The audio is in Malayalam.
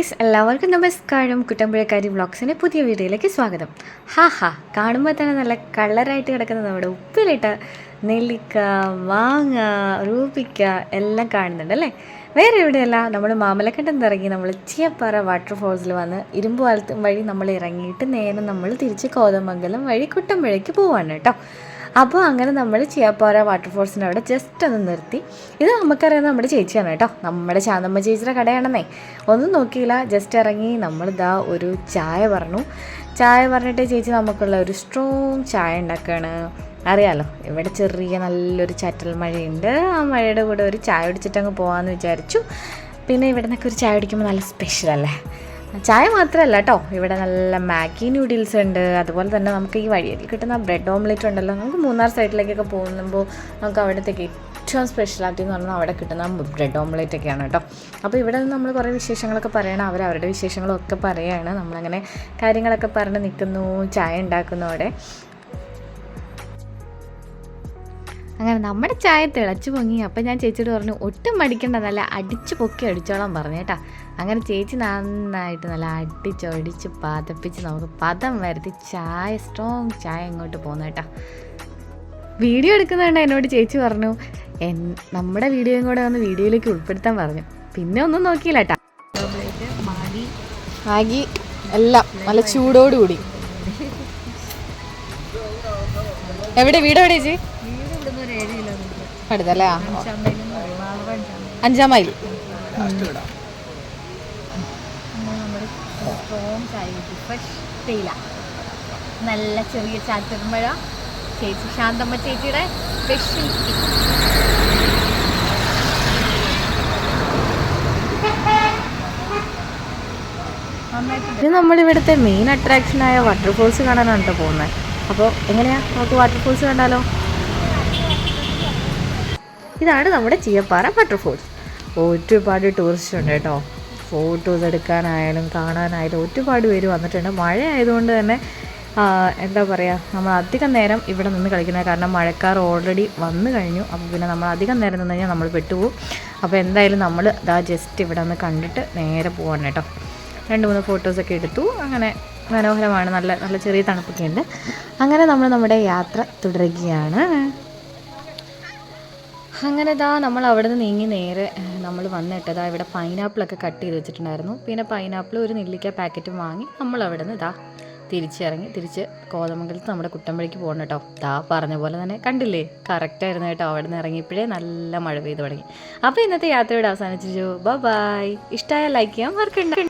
ഗൈസ്, എല്ലാവർക്കും നമസ്കാരം. കുട്ടമ്പുഴക്കാരി വ്ളോഗ്സിൻ്റെ പുതിയ വീഡിയോയിലേക്ക് സ്വാഗതം. കാണുമ്പോൾ തന്നെ നല്ല കളറായിട്ട് കിടക്കുന്ന നമ്മുടെ ഉപ്പിലിട്ട നെല്ലിക്ക, മാങ്ങ, റൂപ്പിക്ക എല്ലാം കാണുന്നുണ്ട് അല്ലേ. വേറെ എവിടെയല്ല, നമ്മൾ മാമലക്കണ്ടം ഇറങ്ങി നമ്മൾ ചീയപ്പാറ വാട്ടർഫോൾസിൽ വന്ന് ഇരുമ്പുപാലത്തും വഴി നമ്മൾ ഇറങ്ങിയിട്ട് നേരെ നമ്മൾ തിരിച്ച് കോതമംഗലം വഴി കുട്ടമ്പുഴയ്ക്ക് പോവാണ് കേട്ടോ. അപ്പോൾ അങ്ങനെ നമ്മൾ ചീയപ്പാറ വാട്ടർഫോൾസിൻ്റെ അവിടെ ജസ്റ്റ് ഒന്ന് നിർത്തി. ഇത് നമുക്കറിയാവുന്ന നമ്മുടെ ചേച്ചിയാണ് കേട്ടോ, നമ്മുടെ ശാന്തമ്മ ചേച്ചിയുടെ കടയാണെന്നേ. ഒന്നും നോക്കിയില്ല, ജസ്റ്റ് ഇറങ്ങി നമ്മളിതാ ഒരു ചായ പറഞ്ഞിട്ട് ചേച്ചി നമുക്കുള്ള ഒരു സ്ട്രോങ് ചായ ഉണ്ടാക്കുകയാണ്. അറിയാലോ, ഇവിടെ ചെറിയ നല്ലൊരു ചാറ്റൽ മഴയുണ്ട്. ആ മഴയുടെ കൂടെ ഒരു ചായ കുടിച്ചിട്ട് അങ്ങ് പോകാമെന്ന് വിചാരിച്ചു. പിന്നെ ഇവിടെ നിന്നൊക്കെ ഒരു ചായ കുടിക്കുമ്പോൾ നല്ല സ്പെഷ്യലല്ലേ. ചായ മാത്രമല്ല കേട്ടോ, ഇവിടെ നല്ല മാഗി നൂഡിൽസ് ഉണ്ട്. അതുപോലെ തന്നെ നമുക്ക് ഈ വഴിയിൽ കിട്ടുന്ന ബ്രെഡ് ഓംലെറ്റ് ഉണ്ടല്ലോ. നമുക്ക് മൂന്നാർ സൈഡിലേക്കൊക്കെ പോകുമ്പോൾ നമുക്ക് അവിടത്തേക്ക് ഏറ്റവും സ്പെഷ്യലായിട്ട് എന്ന് പറഞ്ഞാൽ അവിടെ കിട്ടുന്ന ബ്രെഡ് ഓംലെറ്റ് ഒക്കെയാണ് കേട്ടോ. അപ്പോൾ ഇവിടെ നിന്ന് നമ്മൾ കുറേ വിശേഷങ്ങളൊക്കെ പറയണം, അവരുടെ വിശേഷങ്ങളൊക്കെ പറയുകയാണ്. നമ്മളങ്ങനെ കാര്യങ്ങളൊക്കെ പറഞ്ഞ് നിൽക്കുന്നു, ചായ ഉണ്ടാക്കുന്നു അവിടെ. അങ്ങനെ നമ്മുടെ ചായ തിളച്ച് പൊങ്ങി. അപ്പം ഞാൻ ചേച്ചിയോട് പറഞ്ഞു, ഒട്ടും മടിക്കേണ്ട, നല്ല അടിച്ച് പൊക്കി അടിച്ചോളാൻ പറഞ്ഞു കേട്ടോ. അങ്ങനെ ചേച്ചി നന്നായിട്ട് നല്ല അടിച്ചൊടിച്ച് പതപ്പിച്ച് നമുക്ക് പദം വരുത്തി ചായ, സ്ട്രോങ് ചായ ഇങ്ങോട്ട് പോകുന്നു കേട്ടോ. വീഡിയോ എടുക്കുന്നതുകൊണ്ട് എന്നോട് ചേച്ചി പറഞ്ഞു നമ്മുടെ വീഡിയോയും കൂടെ ഒന്ന് വീഡിയോയിലേക്ക് ഉൾപ്പെടുത്താൻ പറഞ്ഞു. പിന്നെ ഒന്നും നോക്കിയില്ല കേട്ടോ. മാഗി എല്ലാം നല്ല ചൂടോടുകൂടി. എവിടെ വീട് എവിടെ ചേച്ചി? അടുത്തല്ലേ, 5 മൈൽ. നല്ല ചെറിയ ചാറ്റർമഴ. ചേച്ചി ശാന്തമ്മ ചേച്ചിയുടെ സ്പെഷ്യൽ. ഇത് നമ്മളിവിടുത്തെ മെയിൻ അട്രാക്ഷനായ വാട്ടർഫോൾസ് കാണാനാണ് കേട്ടോ പോകുന്നത്. അപ്പോൾ എങ്ങനെയാ, നമുക്ക് വാട്ടർഫോൾസ് കണ്ടാലോ? ഇതാണ് നമ്മുടെ ചീയപ്പാറ വാട്ടർഫോൾസ്. ഒരുപാട് ടൂറിസ്റ്റ് ഉണ്ട് കേട്ടോ. ഫോട്ടോസ് എടുക്കാനായാലും കാണാനായാലും ഒരുപാട് പേര് വന്നിട്ടുണ്ട്. മഴ ആയതുകൊണ്ട് തന്നെ എന്താ പറയുക, നമ്മൾ അധികം നേരം ഇവിടെ നിന്ന് കളിക്കുന്നത്, കാരണം മഴക്കാർ ഓൾറെഡി വന്നു കഴിഞ്ഞു. അപ്പോൾ പിന്നെ നമ്മൾ അധികം നേരം നിന്ന് കഴിഞ്ഞാൽ നമ്മൾ പെട്ടുപോകും. അപ്പോൾ എന്തായാലും നമ്മൾ ജസ്റ്റ് ഇവിടെ നിന്ന് കണ്ടിട്ട് നേരെ പോവാണ് കേട്ടോ. 2-3 ഫോട്ടോസൊക്കെ എടുത്തു. അങ്ങനെ മനോഹരമാണ്, നല്ല നല്ല ചെറിയ തണുപ്പൊക്കെ ഉണ്ട്. അങ്ങനെ നമ്മൾ നമ്മുടെ യാത്ര തുടരുകയാണ്. അങ്ങനെ നമ്മൾ അവിടെ നിന്ന് നീങ്ങി നേരെ നമ്മൾ വന്നിട്ടതാ ഇവിടെ പൈനാപ്പിളൊക്കെ കട്ട് ചെയ്ത് വെച്ചിട്ടുണ്ടായിരുന്നു. പിന്നെ പൈനാപ്പിൾ ഒരു നെല്ലിക്ക പാക്കറ്റ് വാങ്ങി നമ്മൾ അവിടെ നിന്ന് തിരിച്ച് കോതമംഗലത്ത് നമ്മുടെ കുട്ടമ്പുഴയ്ക്ക് പോകണം കേട്ടോ. പറഞ്ഞ പോലെ തന്നെ കണ്ടില്ലേ, കറക്റ്റായിരുന്നു കേട്ടോ. അവിടെ നിന്ന് ഇറങ്ങിയപ്പോഴേ നല്ല മഴ പെയ്ത് തുടങ്ങി. അപ്പോൾ ഇന്നത്തെ യാത്രയോട് അവസാനിച്ചു. ബൈ. ഇഷ്ടമായ ലൈക്ക് ചെയ്യാൻ മറക്കണ്ട.